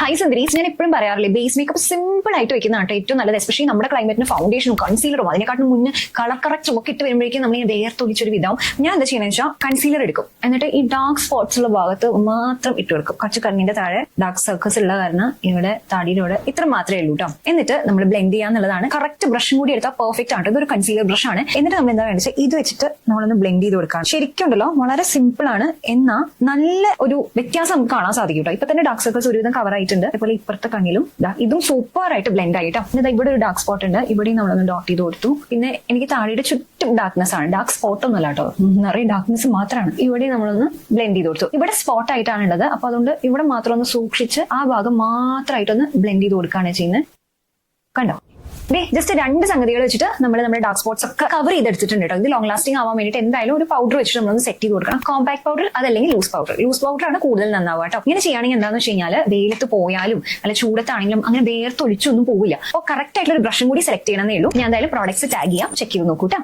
High സുന്ദരീസ്, ഞാൻ എപ്പോഴും പറയാറില്ലേ ബേസ് മേക്കപ്പ് സിമ്പിൾ ആയിട്ട് വെക്കുന്നതാണ് ഏറ്റവും നല്ലത്. എസ്പെഷ്യലി നമ്മുടെ ക്ലൈമറ്റിന് ഫൗണ്ടേഷനും കൺസീലറും അതിനെക്കാട്ടും മുന്നേ കളർ കറക്റ്റും ഒക്കെ ഇട്ട് വരുമ്പോഴേക്കും നമ്മൾ ഈ വേർത്തൊലിച്ചൊരു വിധം. ഞാൻ എന്താ ചെയ്യുന്നത് വെച്ചാൽ കൺസീലർ എടുക്കും, എന്നിട്ട് ഈ ഡാർക്ക് സ്പോട്ട്സ് ഉള്ള ഭാഗത്ത് മാത്രം ഇട്ട് കൊടുക്കും. കുറച്ച് കണ്ണിന്റെ താഴെ ഡാർക്ക് സർക്കിൾസ് ഉള്ള കാരണം ഇവിടെ താടിയിലൂടെ ഇത്ര മാത്രമേ ഉള്ളൂ കേട്ടോ. എന്നിട്ട് നമ്മൾ ബ്ലെൻഡ് ചെയ്യാന്നുള്ളതാണ്. കറക്റ്റ് ബ്രഷും കൂടി എടുത്താൽ പെർഫെക്റ്റ് ആണ്. ഇതൊരു കൺസീലർ ബ്രഷ് ആണ്. എന്നിട്ട് നമ്മൾ എന്താ വേണ്ടത് ഇത് വെച്ചിട്ട് നമ്മളൊന്ന് ബ്ലെൻഡ് ചെയ്ത് കൊടുക്കാം. ശരിക്കും ഉണ്ടല്ലോ വളരെ സിമ്പിൾ ആണ്, എന്നാൽ നല്ല ഒരു വ്യത്യാസം നമുക്ക് കാണാൻ സാധിക്കും കേട്ടോ. ഇപ്പൊ തന്നെ ഡാർക്ക് സർക്കിൾസ് ഒരുവിധം കവർ ആയിട്ടുണ്ട്. അതുപോലെ ഇപ്പുറത്തെ കണ്ണിലും ഇതും സൂപ്പർ ആയിട്ട് ബ്ലെൻഡ് ആയിട്ടോ. എന്നിട്ട് ഇവിടെ ഒരു ഡാർക്ക് സ്പോട്ട് ഉണ്ട്, ഇവിടെയും നമ്മളൊന്ന് ഡോട്ട് ചെയ്ത് കൊടുത്തു. പിന്നെ എനിക്ക് താടിയുടെ ചുറ്റും ഡാർക്ക്നെസ് ആണ്, ഡാർക്ക് സ്പോട്ട് ഒന്നുമല്ല കേട്ടോ, നിറയെ ഡാർക്ക്നെസ് മാത്രമാണ്. ഇവിടെ നമ്മളൊന്ന് ബ്ലെൻഡ് ചെയ്ത് കൊടുത്തു. ഇവിടെ സ്പോട്ട് ആയിട്ടാണ് ഉള്ളത്, അപ്പൊ അതുകൊണ്ട് ഇവിടെ മാത്രം ഒന്ന് സൂക്ഷിച്ച് ആ ഭാഗം മാത്രമായിട്ടൊന്ന് ബ്ലെൻഡ് ചെയ്ത് കൊടുക്കുകയാണ് ചെയ്യുന്നത്. കണ്ടോ? ജസ്റ്റ് 2 സംഗതികൾ വെച്ചിട്ട് നമ്മൾ നമ്മുടെ ഡാർക്ക് സ്പോട്ട്സ് ഒക്കെ കവർ ചെയ്തെടുത്തിട്ടുണ്ട് കേട്ടോ. ഇത് ലോങ് ലാസ്റ്റിംഗ് ആവാൻ വേണ്ടിയിട്ട് എന്തായാലും ഒരു പൗഡർ വെച്ചിട്ട് നമ്മളൊന്ന് സെറ്റ് ചെയ്ത് കൊടുക്കണം. കോമ്പാക്ട് പൗഡർ അതല്ലെങ്കിൽ ലൂസ് പൗഡർ. ലൂസ് പൗഡർ ആണ് കൂടുതൽ നന്നാവുക കേട്ടോ. ഇങ്ങനെ ചെയ്യുകയാണെങ്കിൽ എന്താണെന്ന് വെച്ച് കഴിഞ്ഞാൽ വെയിലത്ത് പോയാലും അല്ല ചൂടത്താണെങ്കിലും അങ്ങനെ വേർത്തൊലിച്ചൊന്നും പോവില്ല. അപ്പോൾ കറക്റ്റ് ആയിട്ടുള്ള ഒരു ബ്രഷും കൂടി സെലക്ട് ചെയ്യണമെന്നേ ഉള്ളൂ. ഞാൻ എന്തായാലും പ്രോഡക്ട്സ് ടാഗ് ചെയ്യാം, ചെക്ക് ചെയ്ത് നോക്കൂട്ടാ.